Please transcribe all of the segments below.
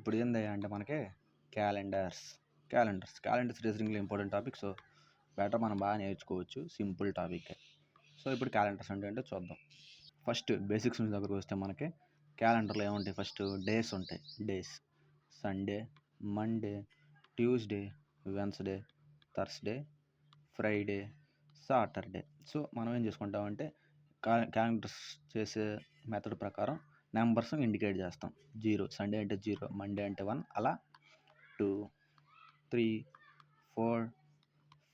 ఇప్పుడు ఏందయ్యా అంటే మనకి క్యాలెండర్స్ రీజనింగ్లో ఇంపార్టెంట్ టాపిక్. సో బెటర్ మనం బాగా నేర్చుకోవచ్చు, సింపుల్ టాపిక్. సో ఇప్పుడు క్యాలెండర్స్ అంటే ఏంటో చూద్దాం. ఫస్ట్ బేసిక్స్ నుంచి దగ్గరకు వస్తే మనకి క్యాలెండర్లో ఏముంటాయి? ఫస్ట్ డేస్ ఉంటాయి. Days Sunday, Monday, Tuesday, Wednesday, Thursday, Friday, Saturday. So మనం ఏం చేసుకుంటామంటే క్యాలెండర్స్ చేసే మెథడ్ ప్రకారం నెంబర్స్ ఇండికేట్ చేస్తాం. 0 సండే అంటే 0, మండే అంటే 1, అలా 2, 3, 4,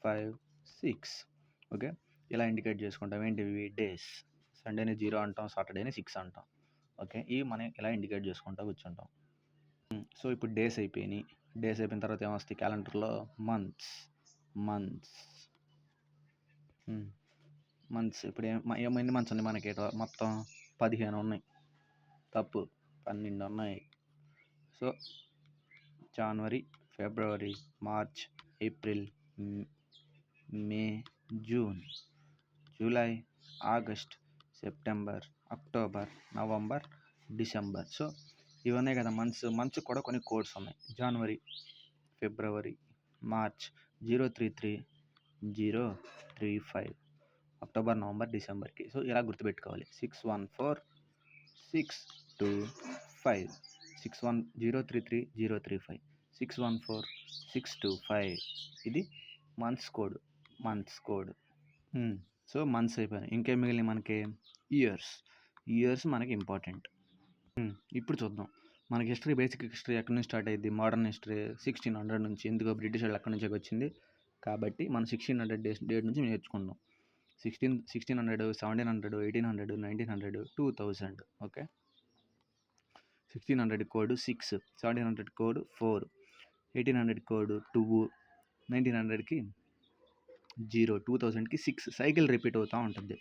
5, 6. ఓకే, ఇలా ఇండికేట్ చేసుకుంటాం. ఏంటివి? డేస్. సండేని 0 అంటాం, సాటర్డేని 6 అంటాం. ఓకే, ఇవి మనం ఇలా ఇండికేట్ చేసుకుంటూ కూర్చుంటాం. సో ఇప్పుడు డేస్ అయిపోయినాయి. డేస్ అయిపోయిన తర్వాత ఏమొస్తాయి క్యాలెండర్లో? మంత్స్. ఇప్పుడు ఎన్ని మంత్స్ ఉన్నాయి మనకి? మొత్తం 15 ఉన్నాయి. తప్పు, 12 ఉన్నాయి. So January, February, March, April, May, June, July, August, September, October, November, December. So ఇవన్నీ కదా మంత్స్ కూడా కొన్ని కోడ్స్ ఉన్నాయి. January, February, March 033, 035, October, November, డిసెంబర్కి. సో ఇలా గుర్తుపెట్టుకోవాలి. 614625, 033, 035, 614625. ఇది మంత్స్ కోడ్. సో మంత్స్ అయిపోయినాయి. ఇంకేం మిగిలిన మనకి? ఇయర్స్ మనకి ఇంపార్టెంట్. ఇప్పుడు చూద్దాం. మనకి హిస్టరీ, బేసిక్ హిస్టరీ ఎక్కడి నుంచి స్టార్ట్ అయ్యింది? మోడర్న్ హిస్టరీ 1600 నుంచి. ఎందుకో బ్రిటిష్ వాళ్ళు అక్కడి నుంచి వచ్చింది కాబట్టి మనం 1600 డేట్ నుంచి నేర్చుకుందాం. 1600, 1700, 1800, 1900, 2000. Okay, 1600 code 6, 1700 code 4, 1800 code 2, 1900కి 0, 2000కి 6. Cycle repeat అవుతూ ఉంటుంది.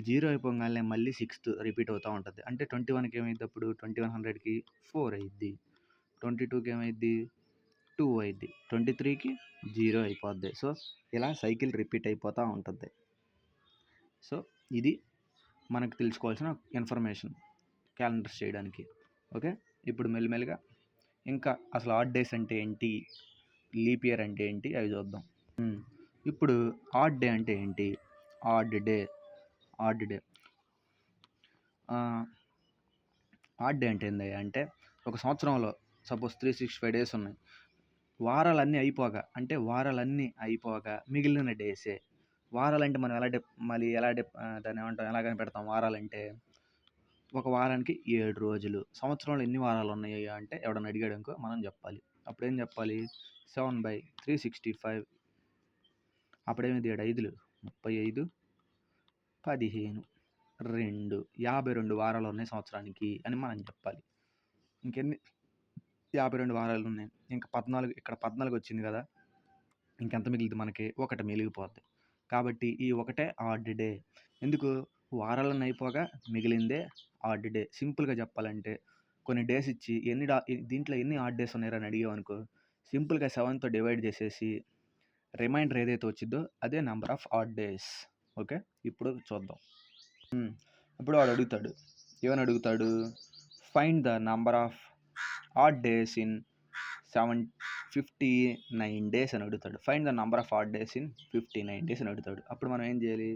0 అయిపోగానే మళ్ళీ 6th రిపీట్ అవుతూ ఉంటుంది. అంటే 21కి ఏమైంది? అప్పుడు 2100కి 4 అయ్యిద్ది, 22కి ఏమైద్ది? 2 అయ్యిద్ది, 23కి 0 అయిపోద్ది. సో ఇలా సైకిల్ రిపీట్ అయిపోతూ ఉంటుంది. సో ఇది మనకు తెలుసుకోవాల్సిన ఇన్ఫర్మేషన్ క్యాలెండర్స్ చేయడానికి. ఓకే, ఇప్పుడు మెల్లిమెల్లిగా ఇంకా అసలు ఆడ్ డేస్ అంటే ఏంటి, లీప్ ఇయర్ అంటే ఏంటి అవి చూద్దాం. ఇప్పుడు ఆడ్ డే అంటే ఏంటి? ఆడ్ డే అంటే ఏంది అంటే ఒక సంవత్సరంలో సపోజ్ 365 డేస్ ఉన్నాయి. వారాలన్నీ అయిపోగా మిగిలిన డేసే వారాలంటే మనం దాన్ని ఏమంటాం, ఎలా కనిపెడతాం? వారాలంటే ఒక వారానికి 7 రోజులు. సంవత్సరంలో ఎన్ని వారాలు ఉన్నాయి అంటే ఎవడన్నా అడిగాడు అనుకో మనం చెప్పాలి. అప్పుడు ఏం చెప్పాలి? 7/365. అప్పుడేమిది? 7 5లు 35, 15, 2, 52 వారాలు ఉన్నాయి సంవత్సరానికి అని మనం చెప్పాలి. ఇంకెన్ని? 52 వారాలు ఉన్నాయి. ఇంకా 14, ఇక్కడ 14 వచ్చింది కదా, ఇంకెంత మిగిలింది మనకి? 1 మిగిలిపోద్ది. కాబట్టి ఈ ఒకటే ఆడ్ డే. ఎందుకు? వారాలను అయిపోగా మిగిలిందే ఆడ్ డే. సింపుల్గా చెప్పాలంటే కొన్ని డేస్ ఇచ్చి దీంట్లో ఎన్ని ఆడ్ డేస్ ఉన్నాయని అడిగామనుకో, సింపుల్గా 7తో డివైడ్ చేసేసి రిమైండర్ ఏదైతే వచ్చిందో అదే number of odd days. Okay, ఇప్పుడు చూద్దాం. ఇప్పుడు వాడు అడుగుతాడు, ఏమని అడుగుతాడు? Find the number of odd days in 59 days అని అడుగుతాడు. Find the number of odd days in 59 days అని అడుగుతాడు. అప్పుడు మనం ఏం చేయాలి?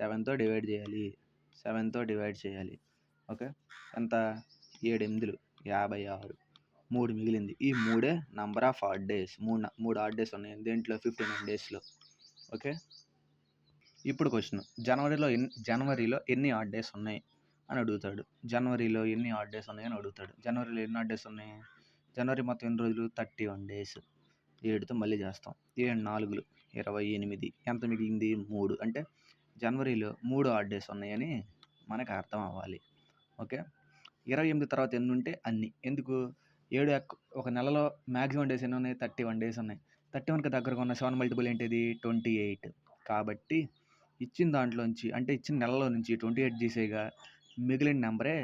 7తో డివైడ్ చేయాలి. ఓకే, ఎంత? 7 8లు 56, 3 మిగిలింది. ఈ 3 number of odd days. 3 odd days ఉన్నాయి దేంట్లో? 59 డేస్లో. ఓకే, ఇప్పుడు క్వశ్చన్, జనవరిలో ఎన్ని ఆడ్ డేస్ ఉన్నాయి అని అడుగుతాడు. జనవరిలో ఎన్ని ఆడ్ డేస్ ఉన్నాయి? జనవరి మొత్తం ఎన్ని రోజులు? 31 డేస్. 7తో మళ్ళీ చేస్తాం. 7 4లు 28. ఎంత మిగిలింది? 3. అంటే జనవరిలో 3 ఆడ్ డేస్ ఉన్నాయని మనకు అర్థం అవ్వాలి. ఓకే, 28 తర్వాత ఎన్ని ఉంటే అన్ని. ఎందుకు? ఒక నెలలో మ్యాక్సిమం డేస్ ఎన్ని ఉన్నాయి? 31 డేస్ ఉన్నాయి. 31కి దగ్గరగా ఉన్న 7 మల్టిపుల్ ఏంటిది? 28. కాబట్టి ఇచ్చిన దాంట్లోంచి, అంటే ఇచ్చిన నెలలో నుంచి 28 తీసేయగా మిగిలిన నెంబరే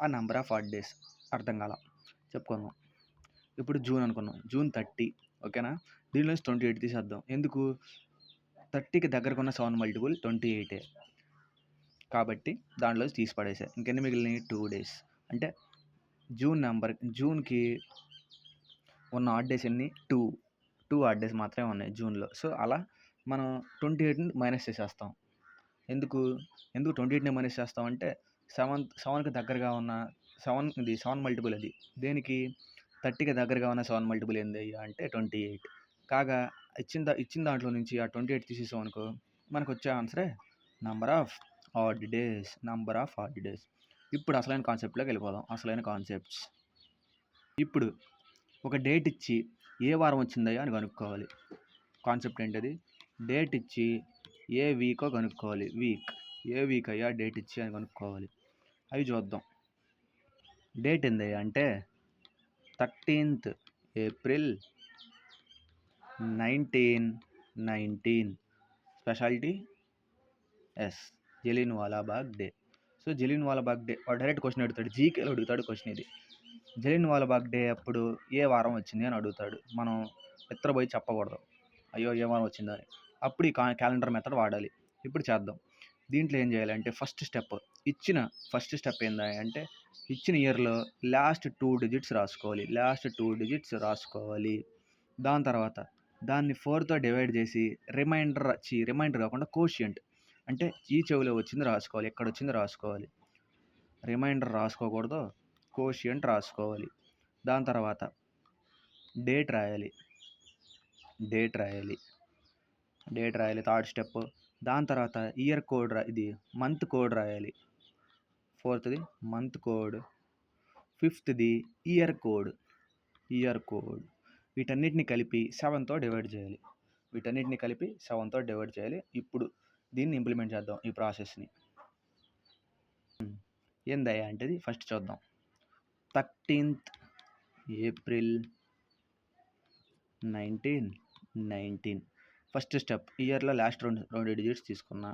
ఆ నెంబర్ ఆఫ్ ఆడ్ డేస్. అర్థం కాల, చెప్పుకుందాం. ఇప్పుడు జూన్ అనుకున్నాం. జూన్ 30. ఓకేనా, దీనిలో నుంచి 28 తీసేద్దాం. ఎందుకు? 30కి దగ్గరకు ఉన్న 7 మల్టిపుల్ 28. కాబట్టి దాంట్లో తీసి పడేసా. ఇంకెన్ని మిగిలినాయి? 2 డేస్. అంటే జూన్కి ఉన్న ఆడ్ డేస్ ఎన్ని? 2 ఆడ్ డేస్ మాత్రమే ఉన్నాయి జూన్‌లో. సో, అలా మనం 28ని మైనస్ చేసేస్తాం. ఎందుకు 28ని మైనస్ చేస్తామంటే 7కి దగ్గరగా ఉన్న 7 మల్టిపుల్ అది. దేనికి? 30కి దగ్గరగా ఉన్న 7 మల్టిపుల్ ఏందయ్యా అంటే 28. కాగా ఇచ్చిన దాంట్లో నుంచి ఆ 28 తీసేసామనుకో మనకొచ్చే ఆన్సరే నంబర్ ఆఫ్ ఆడ్ డేస్. ఇప్పుడు అసలైన కాన్సెప్ట్‌లోకి వెళ్ళిపోదాం. అసలైన కాన్సెప్ట్స్. ఇప్పుడు ఒక డేట్ ఇచ్చి ఏ వారం వచ్చిందయ్యా అని కనుక్కోవాలి. కాన్సెప్ట్ ఏంటది? డేట్ ఇచ్చి ఏ వీకో కనుక్కోవాలి. ఏ వీక్ అయ్యా డేట్ ఇచ్చి అని కనుక్కోవాలి. అవి చూద్దాం. డేట్ ఏందయ్యా అంటే 13th ఏప్రిల్ 1919. స్పెషాలిటీ జలియన్వాలా బాగ్ డే. సో జలియన్వాలా బాగ్ డే వాడు డైరెక్ట్ క్వశ్చన్ అడుగుతాడు. జీకేలో అడుగుతాడు క్వశ్చన్ ఇది. జలియన్వాలా బాగ్ డే అప్పుడు ఏ వారం వచ్చింది అని అడుగుతాడు. మనం ఎత్తరపోయి చెప్పకూడదు అయ్యో ఏ వారం వచ్చిందా అని. అప్పుడు ఈ క్యాలెండర్ మెథడ్ వాడాలి. ఇప్పుడు చేద్దాం. దీంట్లో ఏం చేయాలంటే ఫస్ట్ స్టెప్ ఏందా అంటే ఇచ్చిన ఇయర్లో లాస్ట్ 2 డిజిట్స్ రాసుకోవాలి. దాని తర్వాత దాన్ని 4తో డివైడ్ చేసి రిమైండర్ కాకుండా కోషియంట్ అంటే ఈ చెవిలో వచ్చింది రాసుకోవాలి. ఎక్కడ వచ్చింది రాసుకోవాలి. రిమైండర్ రాసుకోకూడదు, కోషియంట్ రాసుకోవాలి. దాని తర్వాత డేట్ రాయాలి. Third step. దాని తర్వాత ఇయర్ కోడ్ మంత్ కోడ్ రాయాలి. 4థది మంత్ కోడ్, 5థది ఇయర్ కోడ్. వీటన్నిటిని కలిపి 7తో డివైడ్ చేయాలి. ఇప్పుడు దీన్ని ఇంప్లిమెంట్ చేద్దాం ఈ ప్రాసెస్ని. ఏందయ్యా అంటే ఫస్ట్ చూద్దాం. 13th April 1919. ఫస్ట్ స్టెప్ ఇయర్లో లాస్ట్ రెండు డిజిట్స్ తీసుకున్నా.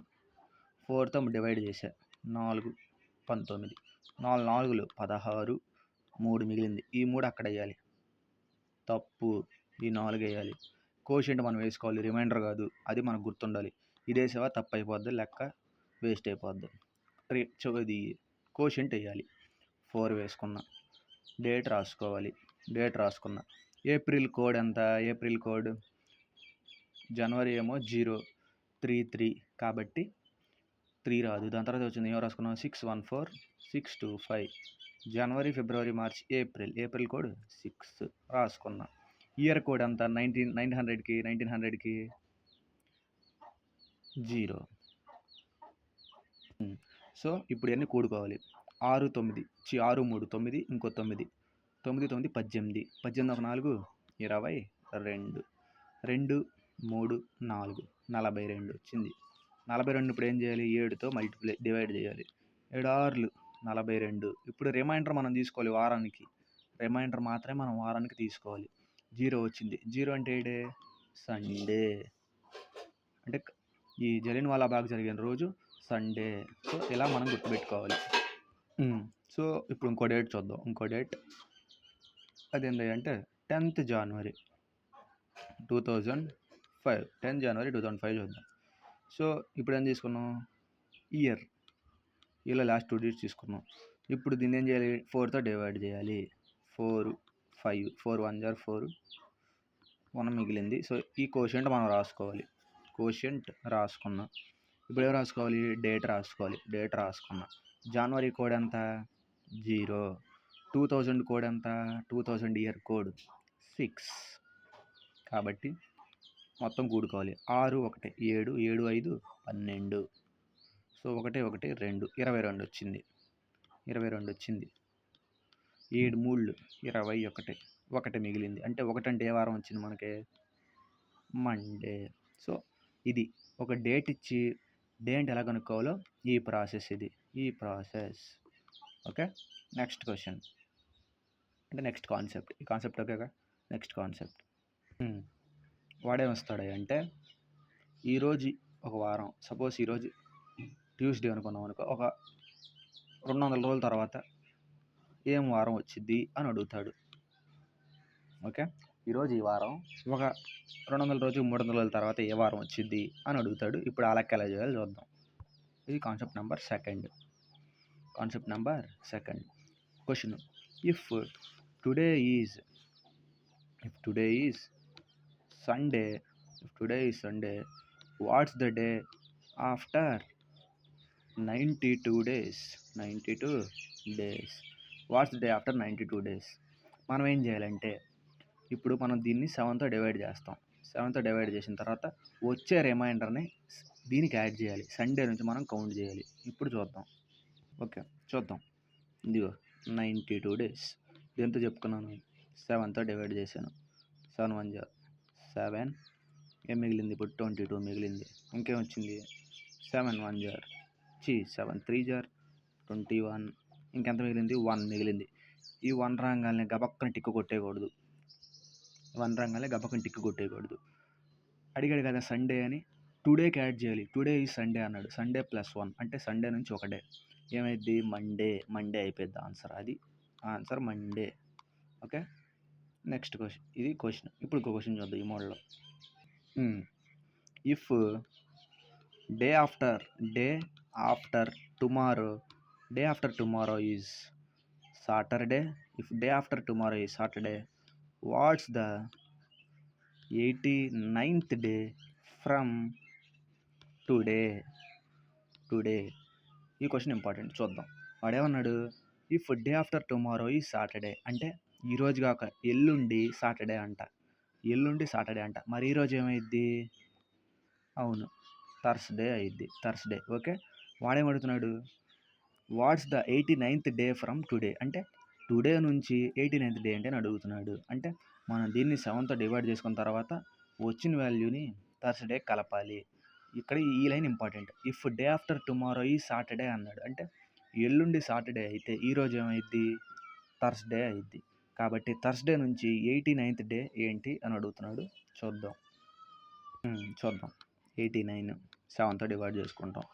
4తో డివైడ్ చేశా. 4 19, 4 4లు 16, 3 మిగిలింది. ఈ 3 అక్కడ వేయాలి. తప్పు. ఈ 4 వేయాలి. కోషియంట్ మనం వేసుకోవాలి, రిమైండర్ కాదు. అది మనకు గుర్తుండాలి. ఇదేసేవా తప్పు అయిపోద్ది, లెక్క వేస్ట్ అయిపోద్ది. ఇది కోషియంట్ వేయాలి. 4 వేసుకున్నా. డేట్ రాసుకున్నా. ఏప్రిల్ కోడ్ ఎంత? ఏప్రిల్ కోడ్ జనవరి ఏమో 033 కాబట్టి 3 రాదు. దాని తర్వాత వచ్చింది ఏమో రాసుకున్నాం 614, 625. జనవరి, ఫిబ్రవరి, మార్చ్, ఏప్రిల్ కోడ్ 6 రాసుకున్నా. ఇయర్ కోడ్ ఎంత? 1900కి 0. సో ఇప్పుడు ఇవన్నీ కూడుకోవాలి. 6 3 9, ఇంకో 9, 9 9 18, 18 ఒక 4 22, 2 3 4 42 వచ్చింది. 42 ఇప్పుడు ఏం చేయాలి? 7తో డివైడ్ చేయాలి. 7 6లు 42. ఇప్పుడు రిమైండర్ మనం తీసుకోవాలి వారానికి. రిమైండర్ మాత్రమే మనం వారానికి తీసుకోవాలి. 0 వచ్చింది. 0 అంటే ఏడే? సండే. అంటే ఈ జలియన్వాలా బాగ్ జరిగిన రోజు సండే. సో ఇలా మనం గుర్తుపెట్టుకోవాలి. సో ఇప్పుడు ఇంకో డేట్ చూద్దాం. అదేంటి అంటే 10th జనవరి 2005. 10 జనవరి 2005 చూద్దాం. సో ఇప్పుడు ఏం తీసుకున్నాం? ఇలా లాస్ట్ 2 డిజిట్స్ తీసుకున్నాం. ఇప్పుడు దీన్ని ఏం చేయాలి? 4తో డివైడ్ చేయాలి. 4 5, 4 1 = 4, 1 మిగిలింది. సో ఈ కోషియంట్ మనం రాసుకోవాలి. రాసుకున్నా. ఇప్పుడు ఏం రాసుకోవాలి? డేట్ రాసుకున్నా. జనవరి కోడ్ ఎంత? 0. 2000 కోడ్ ఎంత? 2000 ఇయర్ కోడ్ 6. కాబట్టి మొత్తం కూడుకోవాలి. 6 1 7, 7 5 12. సో 1 1 2 22 వచ్చింది. 7 3 21, 1 మిగిలింది. అంటే 1 అంటే ఏ వారం వచ్చింది మనకి? మండే. సో ఇది ఒక డేట్ ఇచ్చి డే అంటే ఎలా కనుక్కోవాలో ఈ ప్రాసెస్. ఓకే. నెక్స్ట్ క్వశ్చన్ అంటే నెక్స్ట్ కాన్సెప్ట్. ఈ కాన్సెప్ట్ ఓకేగా. నెక్స్ట్ కాన్సెప్ట్ వాడేమొస్తాడు అంటే ఈరోజు ఒక వారం, సపోజ్ ఈరోజు ట్యూస్డే అనుకున్నాం అనుకో, ఒక 200 రోజుల తర్వాత ఏం వారం వచ్చింది అని అడుగుతాడు. ఓకే. ఈరోజు ఈ వారం ఒక 200 రోజులు 300 రోజుల తర్వాత ఏ వారం వచ్చింది అని అడుగుతాడు. ఇప్పుడు ఆ లెక్క ఎలా చేయాలో చూద్దాం. ఇది concept number second. Question: if today is if today is Sunday, what's the day after 92 days? 92 days. What's day after 92 days? మనం ఏం చేయాలంటే ఇప్పుడు మనం దీన్ని 7తో డివైడ్ చేస్తాం. 7తో డివైడ్ చేసిన తర్వాత వచ్చే రిమైండర్ని దీనికి యాడ్ చేయాలి. సండే నుంచి మనం కౌంట్ చేయాలి. ఇప్పుడు చూద్దాం. ఓకే, చూద్దాం. ఇదిగో 92 డేస్. దేంతో చెప్పుకున్నాను? 7తో డివైడ్ చేశాను. 7 1 జా 7. ఏం మిగిలింది? ఇప్పుడు 22 మిగిలింది. ఇంకేం వచ్చింది? 7 1 జార్ 7 3 జార్ 21. ఇంకెంత మిగిలింది? 1 మిగిలింది. ఈ 1 రాగానే గబక్కన టిక్కు కొట్టేయకూడదు. అడిగాడు కదా సండే అని, టుడేకి యాడ్ చేయాలి. టుడే ఈ సండే అన్నాడు. సండే +1 అంటే సండే నుంచి ఒక డే ఏమైద్ది? మండే అయిపోద్ది ఆన్సర్. అది answer Monday. Okay, next question. ఇది క్వశ్చన్. ఇప్పుడు ఇంకో క్వశ్చన్ చూద్దాం ఈ మోడల్లో. If day after tomorrow is Saturday, watts the 89th day from today? ఈ క్వశ్చన్ ఇంపార్టెంట్, చూద్దాం. వాడేమన్నాడు? ఇఫ్ డే ఆఫ్టర్ టుమారో ఈ సాటర్డే అంటే ఈరోజు కాక ఎల్లుండి సాటర్డే అంట. మరి ఈరోజు ఏమైద్ది? అవును, థర్స్డే అయిద్ది. ఓకే, వాడేమడుగుతున్నాడు? What's the 89th day from today అంటే టుడే నుంచి 89th డే అంటే అని అడుగుతున్నాడు. అంటే మనం దీన్ని 7తో డివైడ్ చేసుకున్న తర్వాత వచ్చిన వాల్యూని థర్స్డే కలపాలి. ఇక్కడ ఈ line important. If day after tomorrow ఈ సాటర్డే అన్నాడు అంటే ఎల్లుండి సాటర్డే అయితే ఈరోజు ఏమైద్ది? థర్స్డే అయిద్ది. కాబట్టి థర్స్డే నుంచి 89th డే ఏంటి అని అడుగుతున్నాడు. చూద్దాం. 89 7తో డివైడ్ చేసుకుంటాం.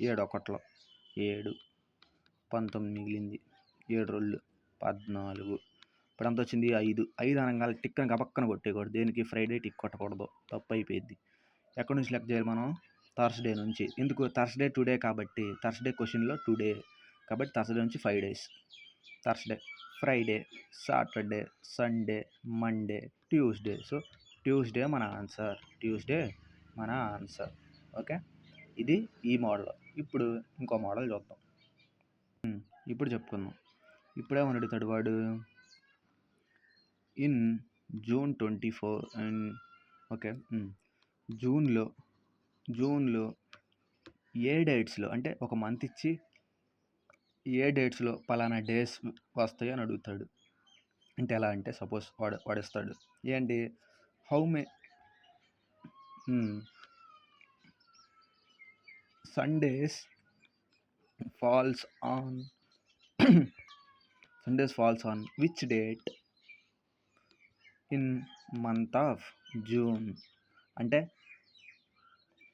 7 1 7, 19 మిగిలింది. 7 2 14. ఇప్పుడు ఎంత వచ్చింది? 5 అనగానే టిక్కని గబక్కన కొట్టేయకూడదు. దేనికి? ఫ్రైడే టిక్ కొట్టకూడదు, తప్పు అయిపోయింది. ఎక్కడి నుంచి లెక్క చేయాలి మనం? థర్స్డే నుంచి. ఎందుకు? థర్స్డే టుడే కాబట్టి, థర్స్డే క్వశ్చన్లో టుడే కాబట్టి థర్స్డే నుంచి 5 days. Thursday, Friday, Saturday, Sunday, Monday, Tuesday. So Tuesday మన ఆన్సర్. ఓకే, ఇది ఈ మోడల్. ఇప్పుడు ఇంకో మోడల్ చూద్దాం. ఇప్పుడు చెప్పుకుందాం. ఇప్పుడేమని అడుగుతాడు వాడు? ఇన్ జూన్ 24 ఓకే, జూన్లో ఏ డేట్స్లో అంటే ఒక మంత్ ఇచ్చి ఏ డేట్స్లో పలానా డేస్ వస్తాయి అని అడుగుతాడు. అంటే ఎలా అంటే సపోజ్ వాడిస్తాడు ఏంటి? How may Sundays falls on which date in month of June? అంటే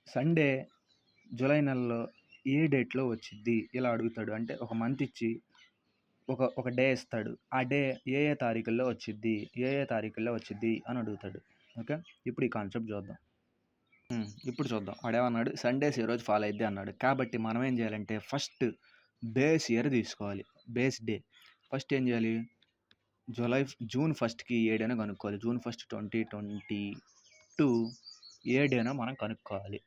సండే జూలై నెలలో ఏ డేట్లో వచ్చిద్ది ఇలా అడుగుతాడు. అంటే ఒక మంత్ ఇచ్చి ఒక డే ఇస్తాడు. ఆ డే ఏ తారీఖుల్లో వచ్చిద్ది అని అడుగుతాడు. ఓకే, ఇప్పుడు ఈ కాన్సెప్ట్ చూద్దాం. ఇప్పుడు చూద్దాం. వాడేమన్నాడు? సండేస్ ఏ రోజు ఫాలో అయిద్ది అన్నాడు. కాబట్టి మనం ఏం చేయాలంటే ఫస్ట్ బేస్ ఇయర్ తీసుకోవాలి. బేస్ డే ఫస్ట్ ఏం చేయాలి? జూన్ 1కి ఏ డేనో కనుక్కోవాలి. జూన్ 1 2022 ఏ డేనో మనం కనుక్కోవాలి.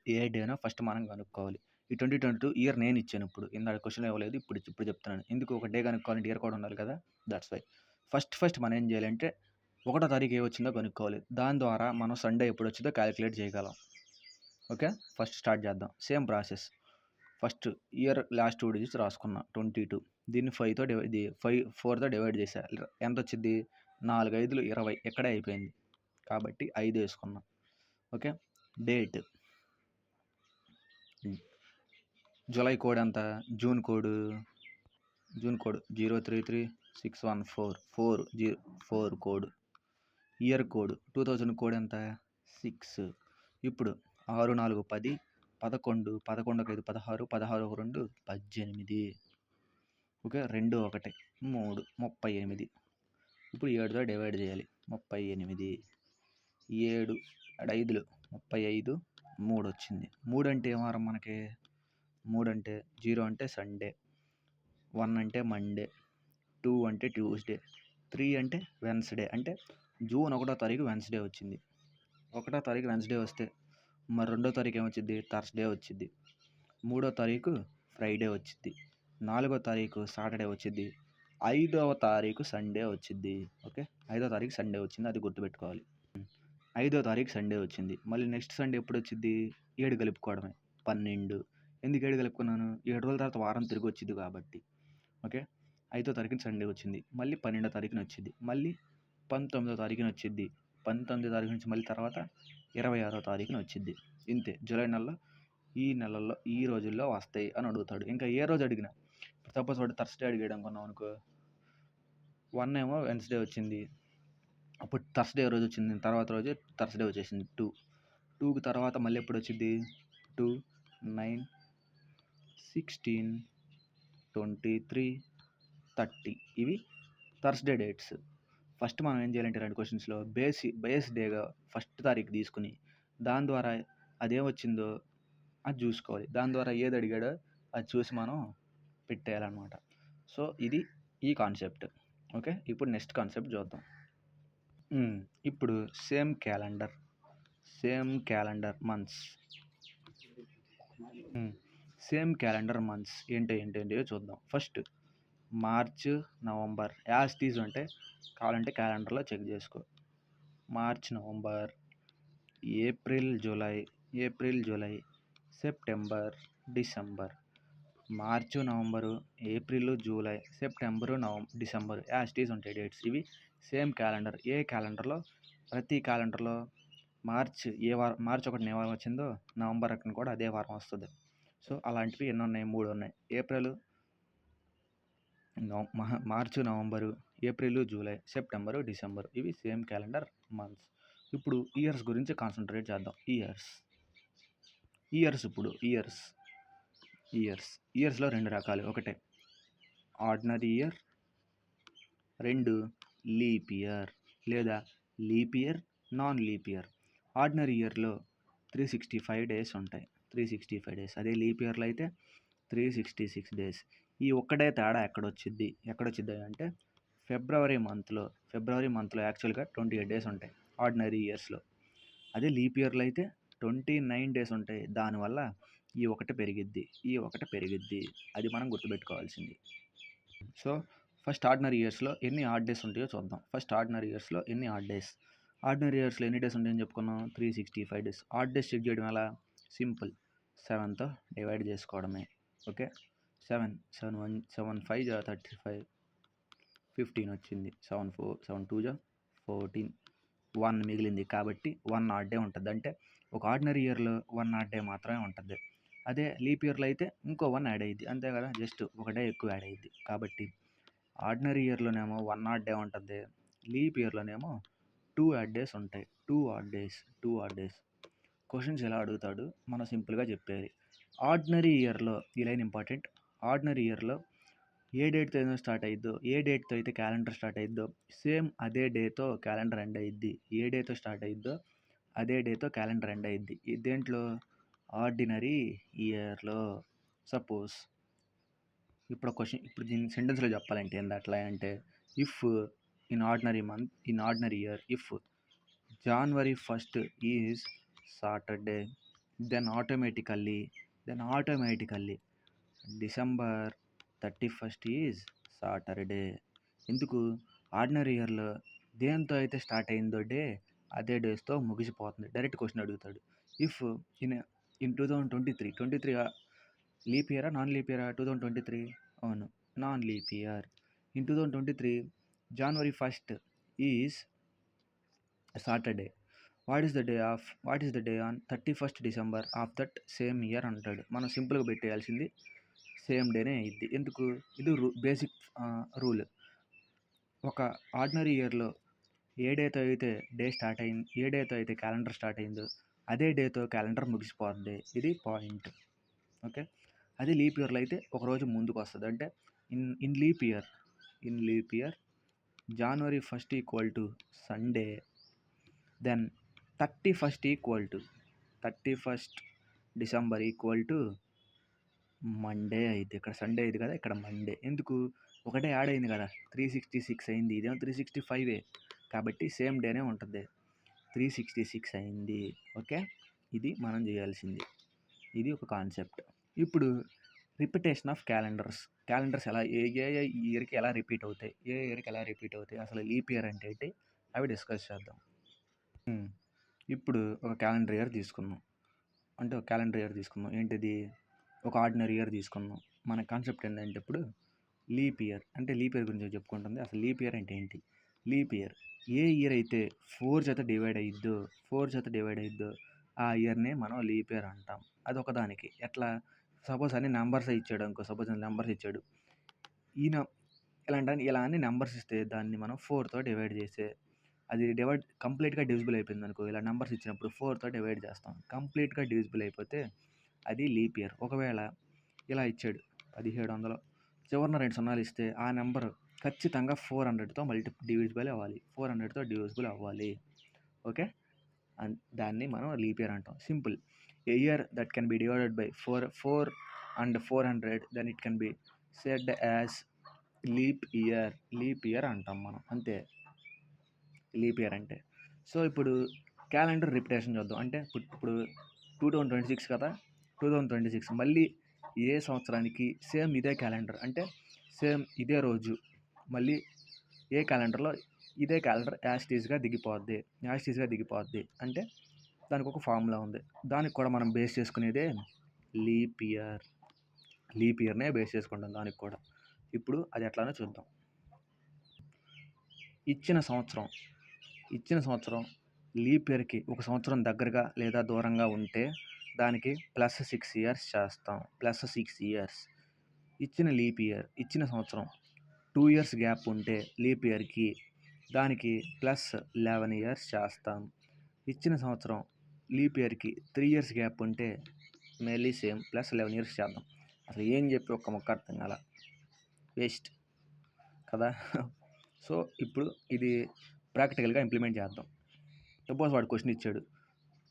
ఫస్ట్ మనం కనుక్కోవాలి. ఈ 2022 ఇయర్ నేను ఇచ్చాను. ఇప్పుడు ఇందాక క్వశ్చన్ ఇవ్వలేదు, ఇప్పుడు చెప్తున్నాను. ఎందుకు? ఒక డే కనుక్కోవాలంటే ఇయర్ కూడా ఉండాలి కదా, దట్స్ వై. ఫస్ట్ మనం ఏం చేయాలంటే 1వ తారీఖు ఏ వచ్చిందో కనుక్కోవాలి. దాని ద్వారా మనం సండే ఎప్పుడు వచ్చిందో క్యాలిక్యులేట్ చేయగలం. ఓకే, ఫస్ట్ స్టార్ట్ చేద్దాం. Same process. First year last 2 digits రాసుకున్నా 22. దీన్ని 4తో డివైడ్ చేసా. ఎంత వచ్చింది? 4 5 20. ఎక్కడే అయిపోయింది కాబట్టి 5 వేసుకున్నా. ఓకే, డేట్ జూలై కోడ్ ఎంత? June code 033614 code. Year code 2000 code ఎంత? 6. ఇప్పుడు 6 4 10 11 11 1 5 16 16 1 2 18. ఓకే, 2 1 3 38. ఇప్పుడు 7తో డివైడ్ చేయాలి. 38 7 5 35 3 వచ్చింది. 3 అంటే ఏం వారం మనకి? 3 అంటే 0 అంటే సండే, 1 అంటే మండే, 2 అంటే ట్యూస్డే, 3 అంటే వెన్స్డే. అంటే జూన్ 1వ తారీఖు వెన్స్‌డే వచ్చింది. 1వ తారీఖు వెన్స్‌డే వస్తే మరి 2వ తారీఖు ఏమొచ్చిద్ది? థర్స్‌డే వచ్చిద్ది. 3వ తారీఖు ఫ్రైడే వచ్చిద్ది. 4వ తారీఖు సాటర్డే వచ్చిద్ది. 5వ తారీఖు సండే వచ్చిద్ది. ఓకే. 5వ తారీఖు సండే వచ్చింది. అది గుర్తుపెట్టుకోవాలి. 5వ తారీఖు సండే వచ్చింది. మళ్ళీ నెక్స్ట్ సండే ఎప్పుడొచ్చిద్ది? 7 కలుపుకోవడమే. 12. ఎందుకు 7 కలుపుకున్నాను? 7 రోజుల తర్వాత వారం తిరిగి వచ్చిద్ది కాబట్టి. ఓకే. 5వ తారీఖున సండే వచ్చింది. మళ్ళీ 12వ తారీఖున వచ్చిద్ది. మళ్ళీ 19వ తారీఖున వచ్చిద్ది. 19వ తారీఖు నుంచి మళ్ళీ తర్వాత 26వ తారీఖున వచ్చిద్ది. ఇంతే. జూలై నెలలో ఈ నెలల్లో ఈ రోజుల్లో వస్తాయి అని అడుగుతాడు. ఇంకా ఏ రోజు అడిగినా సపోజ్ వాడు థర్స్‌డే అడిగాడు అనుకున్నాం. 1 ఏమో వెన్స్‌డే వచ్చింది. అప్పుడు థర్స్‌డే రోజు వచ్చింది. తర్వాత రోజు థర్స్‌డే వచ్చేసింది 2. 2కి తర్వాత మళ్ళీ ఎప్పుడు వచ్చిద్ది? 2, 9, 16, 23, 30 ఇవి థర్స్‌డే డేట్స్. ఫస్ట్ మనం ఏం చేయాలంటే 2 క్వశ్చన్స్‌లో బేస్ డేగా ఫస్ట్ తారీఖు తీసుకుని దాని ద్వారా అదేమొచ్చిందో అది చూసుకోవాలి. దాని ద్వారా ఏది అడిగాడో అది చూసి మనం పెట్టేయాలన్నమాట. సో ఇది ఈ కాన్సెప్ట్. ఓకే. ఇప్పుడు నెక్స్ట్ కాన్సెప్ట్ చూద్దాం. ఇప్పుడు same calendar months. Same calendar months ఏంటో చూద్దాం. ఫస్ట్ మార్చ్, నవంబర్ యాజ్ టీజ్ అంటే కావాలంటే క్యాలెండర్లో చెక్ చేసుకో. March, November, April, July, September, December. March, November, April, July, September, December as టీజ్ ఉంటాయి డేట్స్. ఇవి సేమ్ క్యాలెండర్. ఏ క్యాలెండర్లో ప్రతి క్యాలెండర్లో మార్చ్ 1 ఏ వారం వచ్చిందో నవంబర్ 1 కూడా అదే వారం వస్తుంది. సో అలాంటివి ఎన్ని ఉన్నాయి? 3 ఉన్నాయి. March, November, April, July, September, December. ఇవి సేమ్ క్యాలెండర్ మంత్స్. ఇప్పుడు ఇయర్స్ గురించి కాన్సన్ట్రేట్ చేద్దాం. ఇయర్స్లో 2 రకాలు. ఒకటే ఆర్డినరీ ఇయర్, 2 లీప్ ఇయర్ లేదా leap year, non leap year. Ordinary ఇయర్లో 365 డేస్ ఉంటాయి. 365 డేస్. అదే లీప్ ఇయర్లో అయితే 366 డేస్. ఈ ఒక్కటే తేడా ఎక్కడొచ్చిద్ది అంటే ఫిబ్రవరి మంత్లో యాక్చువల్గా 28 డేస్ ఉంటాయి ఆర్డినరీ ఇయర్స్లో. అదే లీప్ ఇయర్లో అయితే 29 డేస్ ఉంటాయి. దానివల్ల ఈ ఒకటి పెరిగిద్ది. అది మనం గుర్తుపెట్టుకోవాల్సింది. సో ఫస్ట్ ఆర్డినరీ ఇయర్స్లో ఎన్ని ఆడ్ డేస్ ఉంటాయో చూద్దాం. ఆర్డినరీ ఇయర్స్లో ఎన్ని ఎన్ని డేస్ ఉంటాయని చెప్పుకున్నాం? 365 డేస్. ఆడ్ డేస్ చెక్ చేయడం ఎలా? సింపుల్. 7తో డివైడ్ చేసుకోవడమే. ఓకే. 7 5 35, 15 వచ్చింది. 7 2 14, 1 మిగిలింది కాబట్టి 1 ఆడ్ డే ఉంటుంది. అంటే ఒక ఆర్డినరీ ఇయర్లో 1 ఆడ్ డే మాత్రమే ఉంటుంది. అదే లీప్ ఇయర్లో అయితే ఇంకో 1 యాడ్ అయ్యిద్ది. అంతే కదా, జస్ట్ ఒక డే ఎక్కువ యాడ్ అయ్యిద్ది. కాబట్టి ఆర్డినరీ ఇయర్లోనేమో 1 ఆడ్ డే ఉంటుంది. లీప్ ఇయర్లోనేమో 2 ఆడ్ డేస్ ఉంటాయి. 2 ఆడ్ డేస్. క్వశ్చన్స్ ఎలా అడుగుతాడు? మనం సింపుల్గా చెప్పేది. ఆర్డినరీ ఇయర్లో ఈ లైన్ ఇంపార్టెంట్. ఆర్డినరీ ఇయర్లో ఏ డేట్తో ఏదో స్టార్ట్ అయ్యిద్దో, ఏ డేట్తో అయితే క్యాలెండర్ స్టార్ట్ అయ్యిద్దో సేమ్ అదే డేతో క్యాలెండర్ ఎండ్ అయ్యిద్ది. ఏ డేతో స్టార్ట్ అయ్యిద్దో అదే డేతో క్యాలెండర్ ఎండ్ అయ్యిద్ది. దేంట్లో? ఆర్డినరీ ఇయర్లో. సపోజ్ ఇప్పుడు దీన్ని సెంటెన్స్లో చెప్పాలంటే ఏంది అట్లా అంటే, if in ordinary year if January 1st is Saturday, then automatically December 31st is Saturday. ఎందుకు? ఆర్డినరీ ఇయర్లో దేంతో అయితే స్టార్ట్ అయిందో డే అదే డేస్తో ముగిసిపోతుంది. డైరెక్ట్ క్వశ్చన్ అడుగుతాడు. ఇఫ్ ఇన్ 2023 లీప్ ఇయరా నాన్ లీప్ ఇయరా? 2023 అవును, non leap year. In 2023 January 1st is Saturday. What is the day on 31st December of that same year అంటాడు. మనం సింపుల్గా పెట్టేయాల్సింది సేమ్ డేనే అయ్యిద్ది. ఎందుకు? ఇది బేసిక్ రూల్. ఒక ఆర్డినరీ ఇయర్లో ఏ డేతో అయితే క్యాలెండర్ స్టార్ట్ అయిందో అదే డేతో క్యాలెండర్ ముగిసిపోతుంది. ఇది పాయింట్. ఓకే. అదే లీప్ ఇయర్లో అయితే ఒకరోజు ముందుకు వస్తుంది. అంటే in leap year January 1st equal to Sunday, then 31st December equal to Monday అయితే ఇక్కడ సండే అయింది కదా, ఇక్కడ మండే. ఎందుకు? ఒకటే యాడ్ అయింది కదా, 366 అయింది. ఇదేమో 365. కాబట్టి సేమ్ డేనే ఉంటుంది. 366 అయింది. ఓకే, ఇది మనం చేయాల్సింది. ఇది ఒక కాన్సెప్ట్. ఇప్పుడు రిపిటేషన్ ఆఫ్ క్యాలెండర్స్. క్యాలెండర్స్ ఎలా ఏ ఏ ఇయర్కి ఎలా రిపీట్ అవుతాయి, ఏ ఇయర్కి ఎలా రిపీట్ అవుతాయి, అసలు లీప్ ఇయర్ అంటే ఏంటి, అవి డిస్కస్ చేద్దాం. ఇప్పుడు ఒక క్యాలెండర్ ఇయర్ తీసుకుందాం. ఒక క్యాలెండర్ ఇయర్ తీసుకుందాం. ఏంటిది, ఒక ఆర్డినరీ ఇయర్ తీసుకుందాం. మన కాన్సెప్ట్ ఏంటంటే ఇప్పుడు లీప్ ఇయర్. అంటే లీప్ ఇయర్ గురించి చెప్పుకుంటుంది. అసలు లీప్ ఇయర్ అంటే ఏంటి? లీప్ ఇయర్ ఏ ఇయర్ అయితే 4 చేత డివైడ్ అయ్యిద్దో ఆ ఇయర్నే మనం లీప్ ఇయర్ అంటాం. అది ఒకదానికి. ఎట్లా, సపోజ్ అన్ని నెంబర్స్ ఇచ్చాడు అనుకో. సపోజ్ నెంబర్స్ ఇచ్చాడు, ఈయన ఇలా అన్ని నెంబర్స్ ఇస్తే దాన్ని మనం 4తో డివైడ్ చేస్తే అది కంప్లీట్గా డివిజిబుల్ అయిపోయింది అనుకో. ఇలా నెంబర్స్ ఇచ్చినప్పుడు 4తో డివైడ్ చేస్తాం. కంప్లీట్గా డివిజిబుల్ అయిపోతే అది లీప్ ఇయర్. ఒకవేళ ఇలా ఇచ్చాడు 1700, చివరిన 2 సున్నాలు ఇస్తే ఆ నెంబర్ ఖచ్చితంగా 400తో డివిజిబుల్ అవ్వాలి. 400తో డివిజిబుల్ అవ్వాలి. ఓకే, దాన్ని మనం లీప్ ఇయర్ అంటాం. Simple. A year that can be divided by 4 and 400 then it can be said as leap year అంటాం మనం. అంతే లీప్ ఇయర్ అంటే. సో ఇప్పుడు క్యాలెండర్ రిపిటేషన్ చూద్దాం. అంటే ఇప్పుడు 2026 కదా, 2026 మళ్ళీ ఏ సంవత్సరానికి సేమ్ ఇదే క్యాలెండర్, అంటే సేమ్ ఇదే రోజు మళ్ళీ ఏ క్యాలెండర్లో ఇదే క్యాలెండర్ యాస్టీస్గా దిగిపోద్ది. అంటే దానికి ఒక ఫార్ములా ఉంది. దానికి కూడా మనం బేస్ చేసుకునేదే లీప్ ఇయర్నే బేస్ చేసుకుంటాం దానికి కూడా. ఇప్పుడు అది ఎట్లానో చూద్దాం. ఇచ్చిన సంవత్సరం లీప్ ఇయర్కి ఒక సంవత్సరం దగ్గరగా లేదా దూరంగా ఉంటే దానికి +6 ఇయర్స్ చేస్తాం. +6 ఇయర్స్. ఇచ్చిన సంవత్సరం 2 ఇయర్స్ గ్యాప్ ఉంటే లీప్ ఇయర్కి దానికి +11 ఇయర్స్ చేస్తాం. ఇచ్చిన సంవత్సరం లీప్ ఇయర్కి 3 ఇయర్స్ గ్యాప్ ఉంటే మళ్ళీ సేమ్ +11 ఇయర్స్ చేద్దాం. అసలు ఏం చెప్పి ఒక్క మొక్క అర్థం కాల, వేస్ట్ కదా. సో ఇప్పుడు ఇది ప్రాక్టికల్గా ఇంప్లిమెంట్ చేద్దాం. సపోజ్ వాడు క్వశ్చన్ ఇచ్చాడు,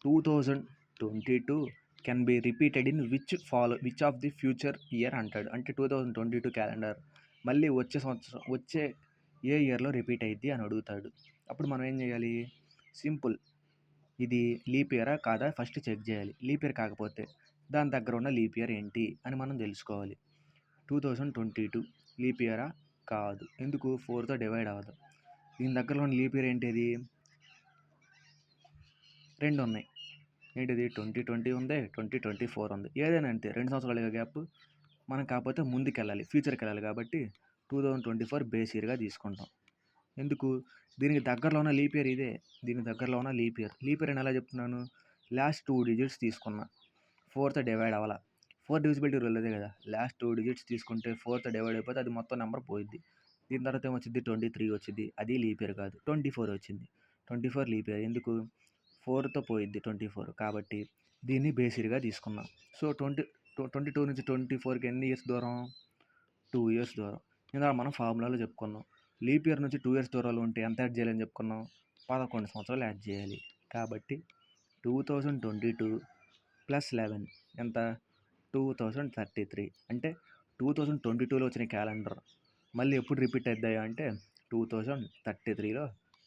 2022 can be repeated in which of the future year అంటాడు. అంటే 2022 క్యాలెండర్ మళ్ళీ వచ్చే ఏ ఇయర్లో రిపీట్ అయ్యిద్ది అని అడుగుతాడు. అప్పుడు మనం ఏం చేయాలి? సింపుల్. ఇది లీప్ ఇయరా కాదా ఫస్ట్ చెక్ చేయాలి. లీప్ ఇయర్ కాకపోతే దాని దగ్గర ఉన్న లీప్ ఇయర్ ఏంటి అని మనం తెలుసుకోవాలి. 2022 లీప్ ఇయరా కాదు, ఎందుకు? 4తో డివైడ్ అవ్వదు. దీని దగ్గరలో ఉన్న లీప్ ఇయర్ ఏంటిది? 2 ఉన్నాయి. ఏంటిది? 2020 ఉంది, 2024 ఉంది. ఏదైనా అంతే, 2 సంవత్సరాలుగా గ్యాప్. మనం కాకపోతే ముందుకెళ్ళాలి, ఫ్యూచర్కి వెళ్ళాలి కాబట్టి 2024 బేస్ ఇయర్గా తీసుకుంటాం. ఎందుకు? దీనికి దగ్గరలో ఉన్న లీప్ ఇయర్ ఇదే. లీప్ ఇయర్ అని ఎలా చెప్తున్నాను? లాస్ట్ 2 డిజిట్స్ తీసుకున్నా, 4తో డివైడ్ అవ్వాలా. 4 డివిజిబిలిటీ రూల్ అదే కదా. లాస్ట్ 2 డిజిట్స్ తీసుకుంటే 4తో డివైడ్ అయిపోతే అది మొత్తం నెంబర్ పోయిద్ది. దీని తర్వాత ఏమొచ్చింది? 23 వచ్చింది. అది లీప్ ఇయర్ కాదు. 24 వచ్చింది. 24 లీప్ ఇయర్. ఎందుకు? 4తో పోయిద్ది 24. కాబట్టి దీన్ని బేస్ ఇయర్గా తీసుకున్నాం. సో 22 నుంచి 24కి ఎన్ని ఇయర్స్ దూరం? 2 ఇయర్స్ దూరం. ఇందులో మనం ఫార్ములాలో చెప్పుకున్నాం. లీప్ ఇయర్ నుంచి 2 ఇయర్స్ దూరాలు ఉంటే ఎంత యాడ్ చేయాలని చెప్పుకున్నాం? 11 సంవత్సరాలు యాడ్ చేయాలి. కాబట్టి 2022 + 11 ఎంత? 2033. అంటే 2022లో వచ్చిన క్యాలెండర్ మళ్ళీ ఎప్పుడు రిపీట్ అవుతాయా అంటే 2033లో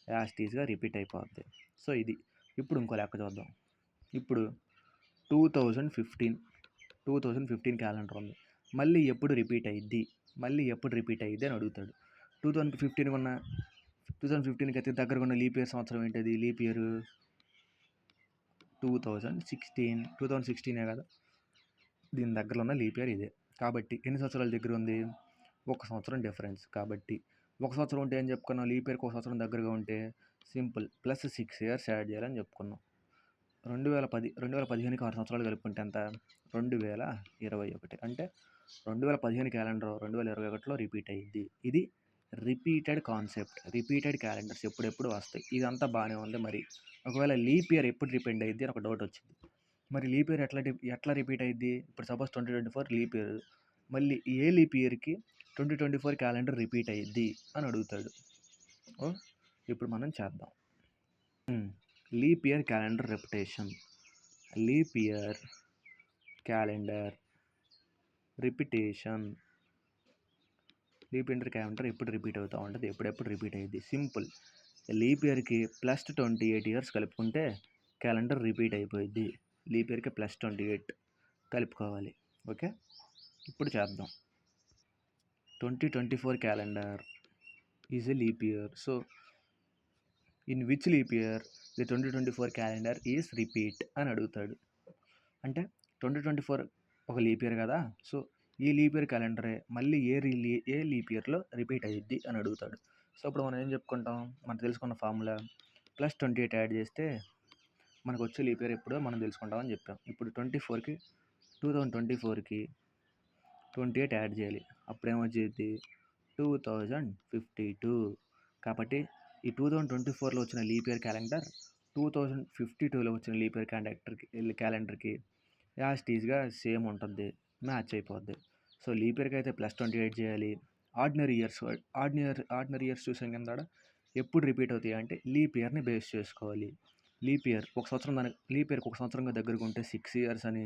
యాస్టీస్గా రిపీట్ అయిపోద్ది. సో ఇది. ఇప్పుడు ఇంకో లెక్క చూద్దాం. ఇప్పుడు 2015 క్యాలెండర్ ఉంది. మళ్ళీ ఎప్పుడు రిపీట్ అయ్యిద్ది అని అడుగుతాడు. 2015కి అయితే దగ్గరగా ఉన్న లీప్ ఇయర్ సంవత్సరం ఏంటది? లీప్ ఇయర్ 2016 కదా. దీని దగ్గరలో ఉన్న లీప్ ఇయర్ ఇదే. కాబట్టి ఎన్ని సంవత్సరాల దగ్గర ఉంది? 1 సంవత్సరం డిఫరెన్స్. కాబట్టి 1 సంవత్సరం ఉంటే ఏం చెప్పుకున్నాం? లీప్ ఇయర్కి 1 సంవత్సరం దగ్గరగా ఉంటే సింపుల్ +6 ఇయర్స్ యాడ్ చేయాలని చెప్పుకున్నాం. 2015కి 6 సంవత్సరాలు కలుపుకుంటే ఎంత? 2021. అంటే 2015 క్యాలెండర్ 2021లో రిపీట్ అయ్యిద్ది. ఇది రిపీటెడ్ కాన్సెప్ట్. రిపీటెడ్ క్యాలెండర్స్ ఎప్పుడెప్పుడు వస్తాయి. ఇదంతా బాగానే ఉంది. మరి ఒకవేళ లీప్ ఇయర్ ఎప్పుడు రిపీట్ అయ్యిద్ది అని ఒక డౌట్ వచ్చింది. మరి లీప్ ఇయర్ ఎట్లా రిపీట్ అయ్యిద్ది? ఇప్పుడు సపోజ్ 2024 లీప్ ఇయర్, మళ్ళీ ఏ లీప్ ఇయర్కి 2024 క్యాలెండర్ రిపీట్ అయ్యిద్ది అని అడుగుతాడు. ఇప్పుడు మనం చేద్దాం. Leap year calendar repetition. Leap year calendar repetition. Leap year calendar ఎప్పుడు రిపీట్ అవుతూ ఉంటుంది, ఎప్పుడెప్పుడు రిపీట్ అయ్యిద్ది. సింపుల్. లీప్ ఇయర్కి +28 ఇయర్స్ కలుపుకుంటే క్యాలెండర్ రిపీట్ అయిపోయింది. లీప్ ఇయర్కి +28 కలుపుకోవాలి. ఓకే, ఇప్పుడు చేద్దాం. 2024 calendar is a leap year. So in which leap year the 2024 calendar is repeat అని అడుగుతాడు. అంటే 2024 ఒక లీప్ ఇయర్ కదా, సో ఈ లీప్ ఇయర్ క్యాలెండరే మళ్ళీ ఏ లీప్ ఇయర్లో రిపీట్ అయ్యిద్ది అని అడుగుతాడు. సో ఇప్పుడు మనం ఏం చెప్పుకుంటాం, మనం తెలుసుకున్న ఫార్ములా +28 యాడ్ చేస్తే మనకు వచ్చే లీప్ ఇయర్ ఎప్పుడో మనం తెలుసుకుంటామని చెప్పాం. ఇప్పుడు 2024కి 28 యాడ్ చేయాలి. అప్పుడు ఏమొచ్చేది 2052. కాబట్టి ఈ 2024లో వచ్చిన లీప్ ఇయర్ క్యాలెండర్ 2052లో వచ్చిన లీప్ ఇయర్ క్యాలెండర్కి యాస్టీజ్గా సేమ్ ఉంటుంది, మ్యాచ్ అయిపోద్ది. సో లీప్ ఇయర్కి అయితే +28 చేయాలి. ఆర్డినరీ ఇయర్స్ చూసాం కింద ఎప్పుడు రిపీట్ అవుతాయి అంటే లీప్ ఇయర్ని బేస్ చేసుకోవాలి. లీప్ ఇయర్కి ఒక సంవత్సరంగా దగ్గరగా ఉంటే 6 ఇయర్స్ అని,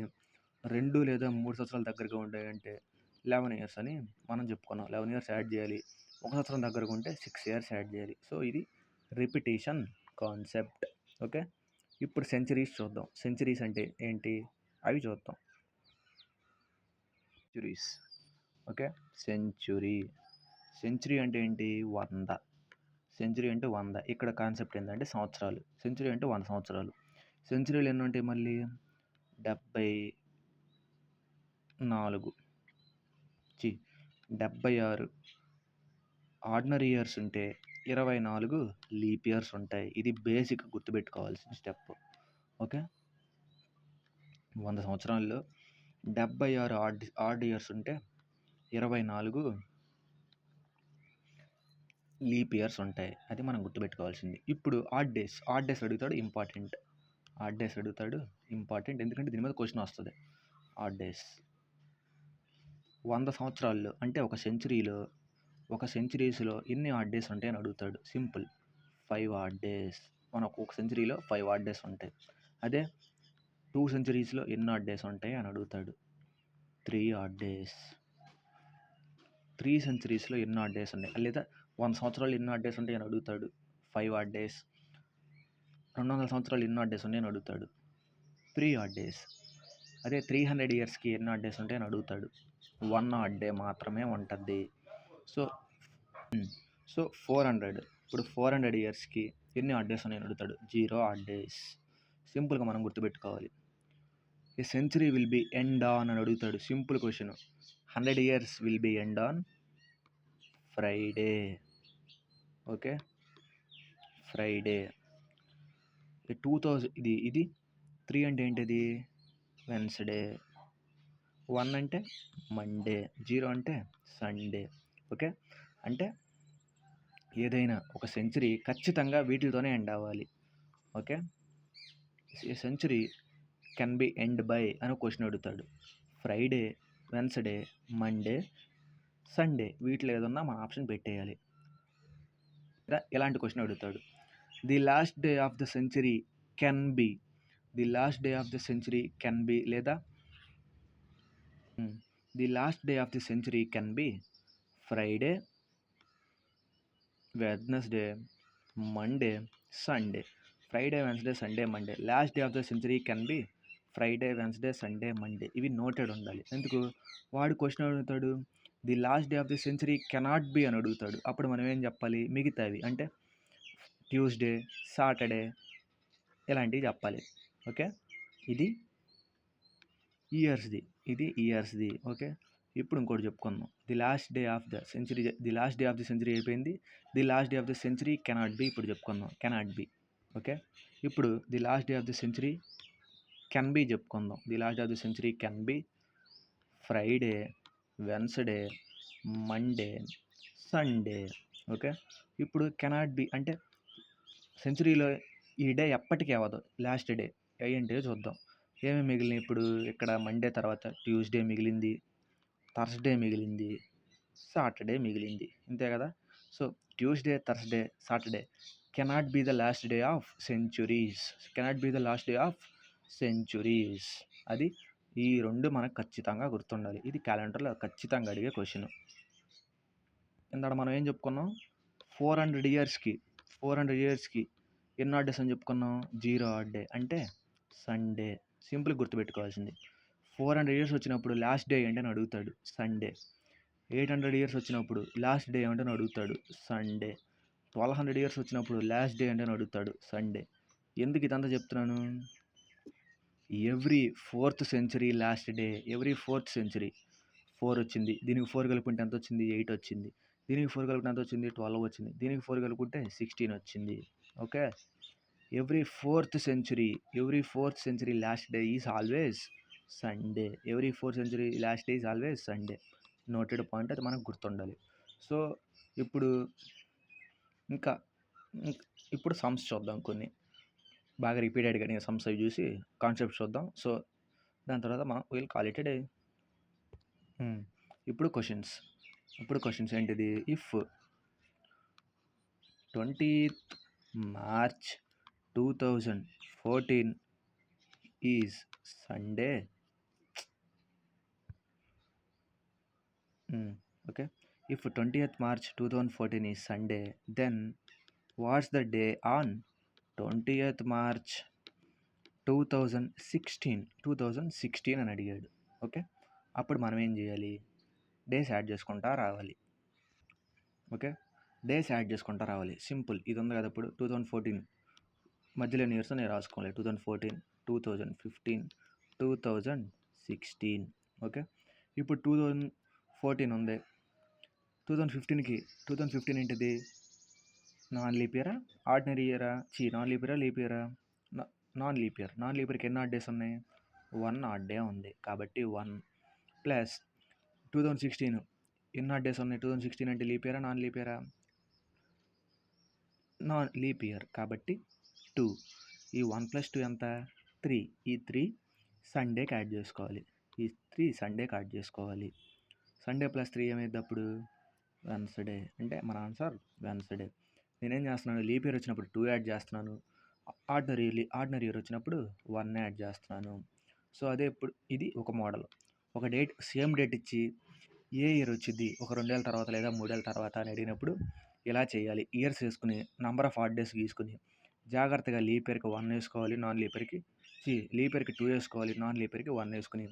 2 లేదా 3 సంవత్సరాలు దగ్గరగా ఉంటాయంటే 11 ఇయర్స్ అని మనం చెప్పుకున్నాం. 11 ఇయర్స్ యాడ్ చేయాలి. ఒక సంవత్సరం దగ్గరగా ఉంటే 6 ఇయర్స్ యాడ్ చేయాలి. సో ఇది రిపిటేషన్ కాన్సెప్ట్. ఓకే, ఇప్పుడు సెంచరీస్ చూద్దాం. సెంచరీస్ అంటే ఏంటి అవి చూద్దాం. సెంచురీస్. ఓకే, సెంచురీ అంటే ఏంటి 100. సెంచురీ అంటే 100. ఇక్కడ కాన్సెప్ట్ ఏంటంటే సంవత్సరాలు. సెంచురీ అంటే 100 సంవత్సరాలు. సెంచురీలు ఎన్ని ఉంటాయి మళ్ళీ 76 ఆర్డినరీ ఇయర్స్ ఉంటే 24 లీప్ ఇయర్స్ ఉంటాయి. ఇది బేసిక్ గుర్తుపెట్టుకోవాల్సిన స్టెప్. ఓకే, 100 సంవత్సరాల్లో 76 ఆడ్ ఇయర్స్ ఉంటే 24 లీప్ ఇయర్స్ ఉంటాయి. అది మనం గుర్తుపెట్టుకోవాల్సింది. ఇప్పుడు ఆడ్ డేస్ అడుగుతాడు, ఇంపార్టెంట్. ఎందుకంటే దీని మీద క్వశ్చన్ వస్తుంది. ఆడ్ డేస్ 100 సంవత్సరాల్లో అంటే ఒక సెంచురీస్లో ఎన్ని ఆడ్ డేస్ ఉంటాయని అడుగుతాడు. Simple, 5 odd days. మనకు ఒక సెంచురీలో 5 ఆడ్ డేస్ ఉంటాయి. అదే 2 సెంచురీస్లో ఎన్ని ఆడ్ డేస్ ఉంటాయి అని అడుగుతాడు. 3 ఆడ్ డేస్. 3 సెంచురీస్లో ఎన్ని ఆడ్ డేస్ ఉన్నాయి, లేదా 100 సంవత్సరాలు ఎన్ని ఆడ్ డేస్ ఉంటాయి అని అడుగుతాడు. 5 ఆడ్ డేస్. 200 సంవత్సరాలు ఎన్ని ఆడ్ డేస్ ఉన్నాయని అడుగుతాడు. 3 ఆడ్ డేస్. అదే 300 ఇయర్స్కి ఎన్ని ఆడ్ డేస్ ఉంటాయని అడుగుతాడు. 1 ఆడ్ డే మాత్రమే ఉంటుంది. సో 400. ఇప్పుడు 400 ఇయర్స్కి ఎన్ని ఆడ్ డేస్ ఉన్నాయని అడుగుతాడు. 0 ఆడ్ డేస్. సింపుల్గా మనం గుర్తుపెట్టుకోవాలి. A century will be end on అని అడుగుతాడు. Simple question. 100 years will be end on Friday. Okay, Friday. 2000 ఇది 3 అంటే ఏంటిది వెన్స్డే. 1 అంటే మండే. 0 అంటే సండే. ఓకే, అంటే ఏదైనా ఒక సెంచురీ ఖచ్చితంగా వీటితోనే ఎండ్ అవ్వాలి. Okay, a century can be end by అని క్వశ్చన్ అడుగుతాడు. ఫ్రైడే, వెన్స్డే, మండే, సండే వీటిలో ఏదన్నా మన ఆప్షన్ పెట్టేయాలి. ఎలాంటి క్వశ్చన్ అడుగుతాడు. The last day of the century can be. లేదా the last day of the century can be Friday, Wednesday, Monday, Sunday. Friday, Wednesday, Sunday, Monday. Last day of the century can be Friday, Wednesday, Sunday, Monday. ఇవి noted ఉండాలి. ఎందుకు వాడు question అడుగుతాడు the last day of the century cannot B అని అడుగుతాడు. అప్పుడు మనం ఏం చెప్పాలి, మిగతావి అంటే ట్యూస్డే, సాటర్డే ఇలాంటివి చెప్పాలి. ఓకే, ఇది ఇయర్స్ది. ఓకే, ఇప్పుడు ఇంకోటి చెప్పుకుందాం. The last day of the century అయిపోయింది. The last day of the century cannot be ఇప్పుడు చెప్పుకుందాం. Cannot be. ఓకే, ఇప్పుడు the last day of the century can be చెప్పుకుందాం. The last day of the century can be Friday, Wednesday, Monday, Sunday. Okay, ఇప్పుడు cannot be అంటే సెంచురీలో ఈ day ఎప్పటికీ అవ్వదు. లాస్ట్ డే ఏంటో చూద్దాం. ఏమేమి మిగిలినాయి ఇప్పుడు ఇక్కడ. మండే తర్వాత ట్యూస్డే మిగిలింది, థర్స్డే మిగిలింది, సాటర్డే మిగిలింది. ఇంతే కదా. So Tuesday, Thursday, Saturday cannot be the last day of centuries. అది ఈ రెండు మనకు ఖచ్చితంగా గుర్తుండాలి. ఇది క్యాలెండర్లో ఖచ్చితంగా అడిగే క్వశ్చన్. ఇందాక మనం ఏం చెప్పుకున్నాం, 400 ఇయర్స్కి 400 ఇయర్స్‌కి ఎన్ని ఆడ్ డేస్ అని చెప్పుకున్నాం? 0 ఆడ్ డే అంటే సండే. సింపుల్‌గా గుర్తుపెట్టుకోవాల్సింది. 400 ఇయర్స్ వచ్చినప్పుడు లాస్ట్ డే ఏంటని అడుగుతాడు, సండే. 800 ఇయర్స్ వచ్చినప్పుడు లాస్ట్ డే ఏంటని అడుగుతాడు, సండే. 1200 ఇయర్స్ వచ్చినప్పుడు లాస్ట్ డే ఏంటని అడుగుతాడు, సండే. ఎందుకు ఇదంతా చెప్తున్నాను? Every 4th century last day, every 4th century 4 వచ్చింది, దీనికి 4 కలుపుకుంటే ఎంత వచ్చింది? 8 వచ్చింది, దీనికి 4 కలుపుకుంటే ఎంత వచ్చింది? 12 వచ్చింది, దీనికి 4 కలుపుకుంటే 16 వచ్చింది. Okay, every 4th century last day is always Sunday. Every 4th century last day is always Sunday. Noted point, అది మనకు గుర్తుండాలి. సో ఇప్పుడు ఇప్పుడు సమ్స్ చూద్దాం. కొన్ని బాగా రిపీటెడ్గా నేను సమ్స్ అవి చూసి కాన్సెప్ట్ చూద్దాం. సో దాని తర్వాత మనం will call it a day. ఇప్పుడు క్వశ్చన్స్ ఏంటిది? If 20th March 2014 is Sunday. Okay, if 20th March 2014 is Sunday, then what's the day on 20th March 2016 అని అడిగాడు. ఓకే, అప్పుడు మనం ఏం చేయాలి? డేస్ యాడ్ చేసుకుంటా రావాలి. ఓకే, డేస్ యాడ్ చేసుకుంటా రావాలి. సింపుల్. ఇది ఉంది కదా, ఇప్పుడు 2014 మధ్యలో ఇయర్స్ నేను రాసుకోవాలి. 2014, 2015, 2016. ఓకే, ఇప్పుడు 2014 ఉంది. 2015 ఏంటిది? నాన్ లీప్ ఇయరా, ఆర్డినరీ ఇయరా? నాన్ లీప్ ఇయరా, లీప్ ఇయరా? Non leap year. Non leap ఇయర్కి ఎన్ని ఆడ్ డేస్ ఉన్నాయి? 1 ఆడ్ డే ఉంది, కాబట్టి 1 ప్లస్ 2016 ఎన్ని ఆడ్ డేస్ ఉన్నాయి? 2016 అంటే లీప్ ఇయరా, నాన్ లీప్ ఇయరా? నాన్ లీప్ ఇయర్, కాబట్టి 2. ఈ 1 + 2 ఎంత? 3. ఈ 3 సండేకి యాడ్ చేసుకోవాలి. సండే ప్లస్ 3 ఏమైంది అప్పుడు? వెన్స్డే. అంటే మన ఆన్సర్ వెన్స్డే. నేనేం చేస్తున్నాను? లీప్ ఇయర్ వచ్చినప్పుడు 2 యాడ్ చేస్తున్నాను, ఆర్డినరీ ఇయర్ వచ్చినప్పుడు 1 యాడ్ చేస్తున్నాను. సో అదే ఇప్పుడు ఇది ఒక మోడల్. ఒక డేట్, సేమ్ డేట్ ఇచ్చి ఏ ఇయర్ వచ్చింది ఒక 2 ఏళ్ళ తర్వాత లేదా 3 ఏళ్ళ తర్వాత అని అడిగినప్పుడు ఇలా చేయాలి. ఇయర్స్ వేసుకుని నంబర్ ఆఫ్ ఆడ్ డేస్ గీసుకుని జాగ్రత్తగా లీప్ ఇయర్కి 1 వేసుకోవాలి, నాన్ లీప్ ఇయర్కి లీప్ ఇయర్కి 2 వేసుకోవాలి, నాన్ లీప్ ఇయర్కి 1 వేసుకుని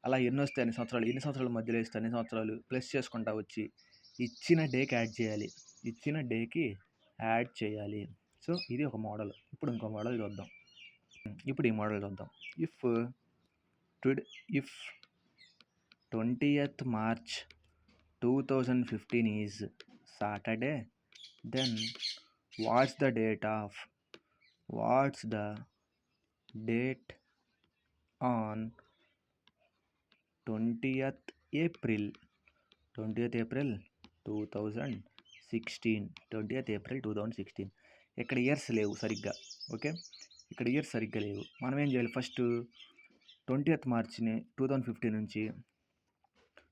అలా ఎన్ని వస్తే అన్ని సంవత్సరాలు, ఎన్ని సంవత్సరాల మధ్యలో వేస్తే అన్ని సంవత్సరాలు ప్లస్ చేసుకుంటా వచ్చి ఇచ్చిన డేకి యాడ్ చేయాలి. సో ఇది ఒక మోడల్. ఇప్పుడు ఇంకో మోడల్ చూద్దాం. ఈ మోడల్ చూద్దాం. If 20th March 2015 is Saturday, then what's the date on 20th April 2016. ఇక్కడ ఇయర్స్ లేవు సరిగ్గా. ఓకే, ఇక్కడ ఇయర్స్ సరిగ్గా లేవు. మనం ఏం చేయాలి? ఫస్ట్ 20th March 2015 నుంచి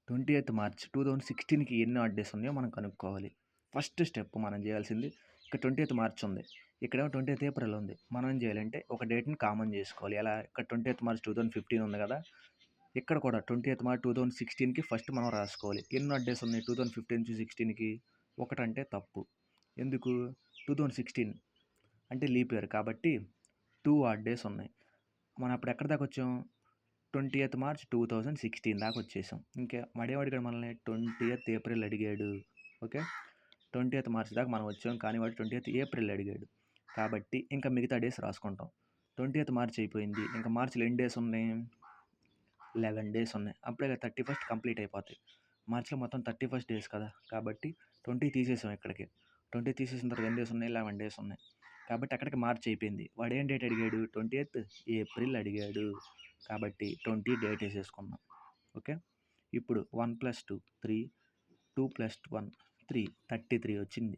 20th March 2016కి ఎన్ని ఆడ్ డేస్ ఉన్నాయో మనం కనుక్కోవాలి. ఫస్ట్ స్టెప్ మనం చేయాల్సింది, ఇక్కడ 20th March ఉంది, ఇక్కడేమో 20th April ఉంది. మనం ఏం చేయాలంటే ఒక డేట్ని కామన్ చేసుకోవాలి. ఎలా? ఇక్కడ 20th March 2015 ఉంది కదా, ఇక్కడ కూడా 20th March 2016కి ఫస్ట్ మనం రాసుకోవాలి. ఎన్ని ఆడ్ డేస్ ఉన్నాయి 2015 నుంచి 16కి? ఒకటంటే తప్పు. ఎందుకు? 2016 అంటే లీప్ ఇయర్, కాబట్టి 2 ఆడ్ డేస్ ఉన్నాయి. మనం అప్పుడు ఎక్కడి దాకా వచ్చాం? 20th March 2016 దాకా వచ్చేసాం. ఇంకా మడేం అడిగాడు మనల్ని? 20th April అడిగాడు. ఓకే, 20th March దాకా మనం వచ్చాం, కానీ వాడు 20th April అడిగాడు. కాబట్టి ఇంకా మిగతా డేస్ రాసుకుంటాం. 20th March అయిపోయింది, ఇంకా మార్చిలో ఎన్ని డేస్ ఉన్నాయి? 11 డేస్ ఉన్నాయి. అప్పుడే 31st కంప్లీట్ అయిపోతాయి. మార్చిలో మొత్తం 31 డేస్ కదా, కాబట్టి 20 తీసేసాం. ఇక్కడికి 20 తీసేసిన తర్వాత ఎన్ని డేస్ ఉన్నాయి? 11 డేస్ ఉన్నాయి. కాబట్టి అక్కడికి మార్చి అయిపోయింది. వాడు ఏం డేట్ అడిగాడు? 20th April అడిగాడు, కాబట్టి 20 డేట్ వేసేసుకున్నాం. ఓకే, ఇప్పుడు 1 + 2 3, 2 + 1 3, 33 వచ్చింది.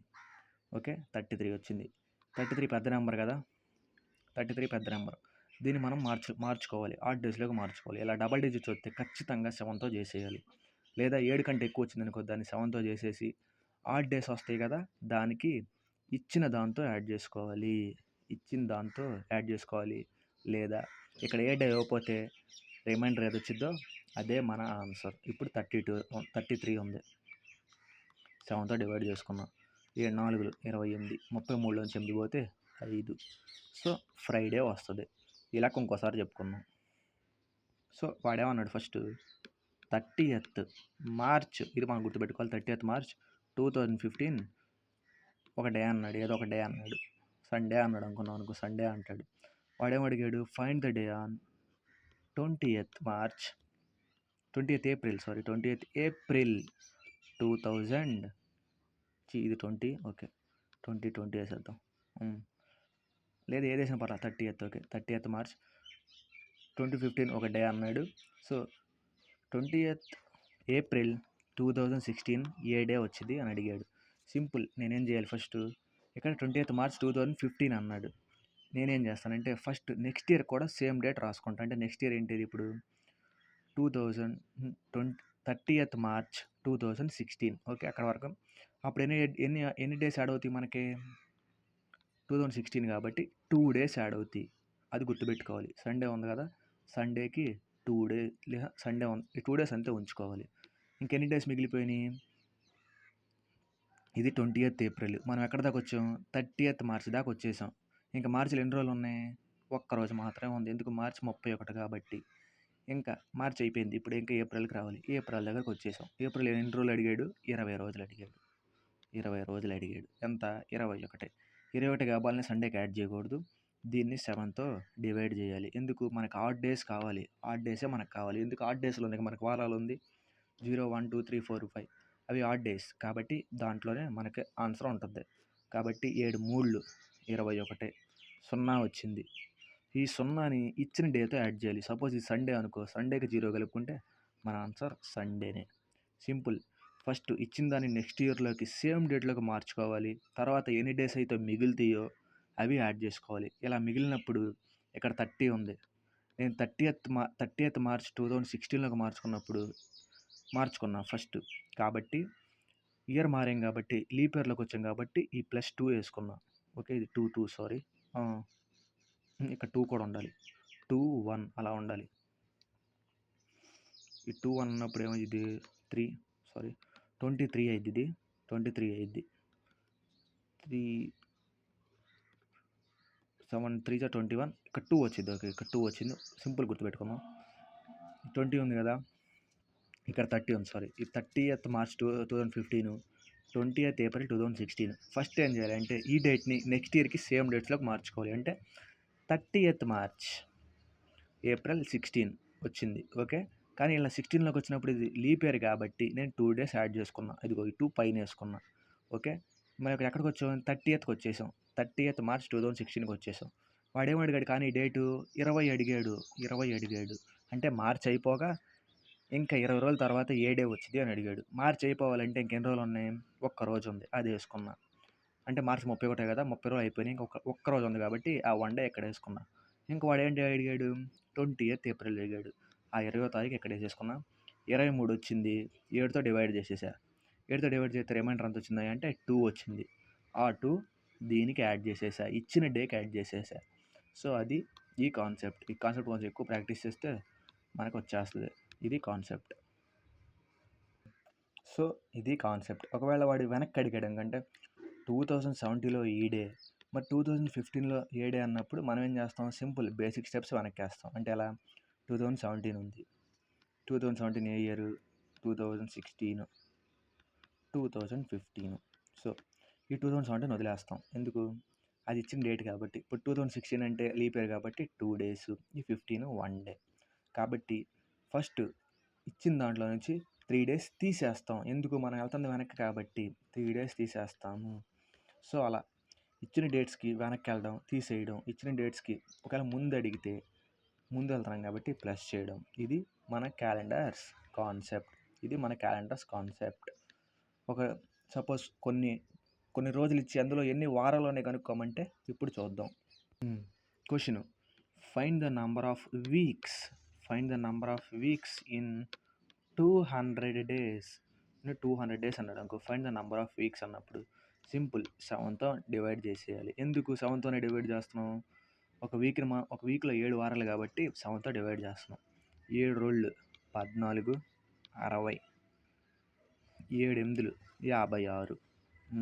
ఓకే, 33 వచ్చింది. 33 పెద్ద నెంబర్ కదా, 33 పెద్ద నెంబర్. దీన్ని మనం మార్చుకోవాలి, ఆడ్ డేస్లోకి మార్చుకోవాలి. ఇలా డబల్ డిజిట్స్ వస్తే ఖచ్చితంగా 7తో చేసేయాలి. లేదా 7 కంటే ఎక్కువ వచ్చింది అనుకో, దాన్ని 7తో చేసేసి ఆడ్ డేస్ వస్తాయి కదా, దానికి ఇచ్చిన దాంతో యాడ్ చేసుకోవాలి. లేదా ఇక్కడ ఏ డే ఇవ్వకపోతే రిమైండర్ ఏది వచ్చిందో అదే మన ఆన్సర్. ఇప్పుడు 33 ఉంది, 7తో డివైడ్ చేసుకున్నాం. 7 4 28, 33లోంచి 8 పోతే 5. సో ఫ్రైడే వస్తుంది. ఇలా ఇంకోసారి చెప్పుకుందాం. సో వాడేమన్నాడు ఫస్ట్ 30th మార్చ్, ఇది మనం గుర్తుపెట్టుకోవాలి. 30th మార్చ్ 2015 ఒక డే అన్నాడు, ఏదో ఒక డే అన్నాడు. సండే అన్నాడు అనుకున్నాం అనుకో, సండే అంటాడు. వాడేమో అడిగాడు find the day on 20th March 20th April 2000 ఇది 20, ఓకే 2020 వేసేద్దాం. లేదు ఏదేసిన పర్లా, 30th, ఓకే 30th మార్చ్ 2015 ఒక డే అన్నాడు. సో 20th ఏప్రిల్ 2016 ఏ డే వచ్చింది అని అడిగాడు. సింపుల్, నేనేం చేయాలి ఫస్ట్, ఇక్కడ 20th మార్చ్ 2015 అన్నాడు. నేనేం చేస్తానంటే ఫస్ట్ నెక్స్ట్ ఇయర్ కూడా సేమ్ డేట్ రాసుకుంటా. అంటే నెక్స్ట్ ఇయర్ ఏంటిది ఇప్పుడు 30th మార్చ్ 2016, ఓకే అక్కడ వరకు. అప్పుడు ఎన్ని డేస్ యాడ్ అవుతాయి మనకి, 2016 కాబట్టి 2 డేస్ యాడ్ అవుతాయి. అది గుర్తుపెట్టుకోవాలి. సండే ఉంది కదా, సండేకి 2 డే లేదా సండే ఉంది, 2 డేస్ అంతే ఉంచుకోవాలి. ఇంకెన్ని డేస్ మిగిలిపోయినాయి, ఇది 20th ఏప్రిల్, మనం ఎక్కడ దాకా వచ్చాం 30th మార్చ్ దాకా వచ్చేసాం. ఇంకా మార్చిలో ఎన్ని రోజులు ఉన్నాయి, ఒక్కరోజు మాత్రమే ఉంది. ఎందుకు, మార్చి 31 కాబట్టి. ఇంకా మార్చి అయిపోయింది, ఇప్పుడు ఇంకా ఏప్రిల్కి రావాలి. ఏప్రిల్ దగ్గరకు వచ్చేసాం. ఏప్రిల్ ఎన్ని రోజులు అడిగాడు, 20 రోజులు అడిగాడు. 20 రోజులు అడిగాడు. ఎంత, 21. 21 కావాలని సండేకి యాడ్ చేయకూడదు, దీన్ని 7తో డివైడ్ చేయాలి. ఎందుకు, మనకు ఆడ్ డేస్ కావాలి, ఆడ్ డేసే మనకు కావాలి. ఎందుకు, ఆడ్ డేస్లో ఉన్నాయి మనకు వారాలు ఉంది, 0 1 2 3 4 5 అవి ఆడ్ డేస్ కాబట్టి దాంట్లోనే మనకి ఆన్సర్ ఉంటుంది. కాబట్టి 7 3 21, 0 వచ్చింది. ఈ 0ని ఇచ్చిన డేతో యాడ్ చేయాలి. సపోజ్ ఇది సండే అనుకో, సండేకి 0 కలుపుకుంటే మన ఆన్సర్ సండేనే. సింపుల్. ఫస్ట్ ఇచ్చిన దాన్ని నెక్స్ట్ ఇయర్లోకి సేమ్ డేట్లోకి మార్చుకోవాలి. తర్వాత ఎన్ని డేస్ అయితే మిగులుతాయో అవి యాడ్ చేసుకోవాలి. ఇలా మిగిలినప్పుడు ఇక్కడ 30 ఉంది, నేను 30th మార్చ్ 2016లోకి మార్చుకున్నా ఫస్ట్. కాబట్టి ఇయర్ మారాం కాబట్టి లీప్ ఇయర్లోకి వచ్చాం కాబట్టి ఈ +2 వేసుకున్నా. ఓకే ఇది 2 సారీ, ఇక్కడ 2 కూడా ఉండాలి, 2 1 అలా ఉండాలి. ఈ 2 1 ఉన్నప్పుడు ఏమో ఇది 23 అయింది, ఇది 23 అయింది. 3 7 3 21, ఇక్కడ 2 వచ్చింది. ఓకే ఇక్కడ 2 వచ్చింది, సింపుల్ గుర్తుపెట్టుకున్నాం. 20 ఉంది కదా, ఇక్కడ 30 ఉంది, సారీ ఈ 30th March 2015, 20th April 2016. First ఏం చేయాలి అంటే ఈ డేట్ని నెక్స్ట్ ఇయర్కి సేమ్ డేట్స్లోకి మార్చుకోవాలి. అంటే 30th మార్చ్ ఏప్రిల్ 16 వచ్చింది, ఓకే. కానీ ఇలా 16లోకి వచ్చినప్పుడు ఇది లీప్ ఇయర్ కాబట్టి నేను 2 డేస్ యాడ్ చేసుకున్నా. ఇదిగో ఈ 2 పైన వేసుకున్నా, ఓకే. మనం ఇక్కడ ఎక్కడికి వచ్చాం, 30th వచ్చేసాం. 30th మార్చ్ 2016కి వచ్చేసాం. వాడేమో అడిగాడు కానీ డేటు 20 అడిగాడు. అంటే మార్చ్ అయిపోగా ఇంకా 20 రోజుల తర్వాత ఏ డే వచ్చింది అని అడిగాడు. మార్చి అయిపోవాలంటే ఇంకెన్ని రోజులు ఉన్నాయి, ఒక్క రోజు ఉంది, అది వేసుకున్నా. అంటే మార్చి 31 కదా, 30 రోజులు అయిపోయినాయి, ఒక్క రోజు ఉంది కాబట్టి ఆ 1 డే ఇక్కడ వేసుకున్నా. ఇంకా వాడు ఏంటి అడిగాడు, 20th ఏప్రిల్ అడిగాడు. ఆ 20వ తారీఖు ఇక్కడ వేసేసుకున్నా. 23 వచ్చింది, 7తో డివైడ్ చేసేసా. 7తో డివైడ్ చేస్తే రిమైండర్ ఎంత వచ్చింది అంటే 2 వచ్చింది. ఆ 2 దీనికి యాడ్ చేసేసా, ఇచ్చిన డేకి యాడ్ చేసేసా. సో అది ఈ కాన్సెప్ట్ కొంచెం ఎక్కువ ప్రాక్టీస్ చేస్తే మనకు వచ్చేస్తుంది. ఇది కాన్సెప్ట్. సో ఇది కాన్సెప్ట్. ఒకవేళ వాడు వెనక్కి అడిగాడు ఎందుకంటే 2017లో ఈ డే, మరి 2015లో ఏ డే అన్నప్పుడు మనం ఏం చేస్తాం, సింపుల్ బేసిక్ స్టెప్స్ వెనక్కి వేస్తాం. అంటే అలా 2017 ఉంది, 2017 ఏ ఇయర్, 2016, 2015. సో ఈ 2017 వదిలేస్తాం, ఎందుకు, అది ఇచ్చిన డేట్ కాబట్టి. ఇప్పుడు 2016 అంటే లీప్ ఇయర్ కాబట్టి 2 డేస్, ఈ 15 1 డే. కాబట్టి ఫస్ట్ ఇచ్చిన దాంట్లో నుంచి 3 డేస్ తీసేస్తాం. ఎందుకు, మనం వెళ్తుంది వెనక్కి కాబట్టి 3 డేస్ తీసేస్తాము. సో అలా ఇచ్చిన డేట్స్కి వెనక్కి వెళ్ళడం, తీసేయడం, ఇచ్చిన డేట్స్కి ఒకవేళ ముందు అడిగితే ముందు వెళ్తున్నాం కాబట్టి ప్లస్ చేయడం. ఇది మన క్యాలెండర్స్ కాన్సెప్ట్. ఒక సపోజ్ కొన్ని రోజులు ఇచ్చి అందులో ఎన్ని వారాలు కనుక్కోమంటే ఇప్పుడు చూద్దాం. Question, find the number of weeks in 200 days. 200 days అన్నాడు అనుకో, find the number of weeks అన్నప్పుడు సింపుల్ 7తో డివైడ్ చేసేయాలి. ఎందుకు 7తోనే డివైడ్ చేస్తున్నాం, ఒక వీక్లో 7 వారాలు కాబట్టి 7తో డివైడ్ చేస్తున్నాం. 7 రోజులు 14, 60, 7 8 56,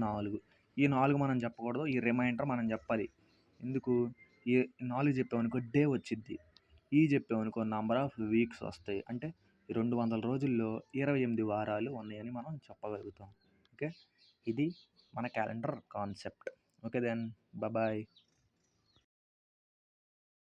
4 ఈ 4 మనం చెప్పకూడదు. ఈ రిమైండర్ మనం చెప్పాలి. ఎందుకు? ఈ 4 చెప్పామనుకో డే వచ్చిద్ది. ఈ చెప్పామనుకో నంబర్ ఆఫ్ వీక్స్ వస్తాయి. అంటే ఈ 200 రోజుల్లో 28 వారాలు ఉన్నాయని మనం చెప్పగలుగుతాం. ఓకే. ఇది మన calendar concept. Okay then. Bye.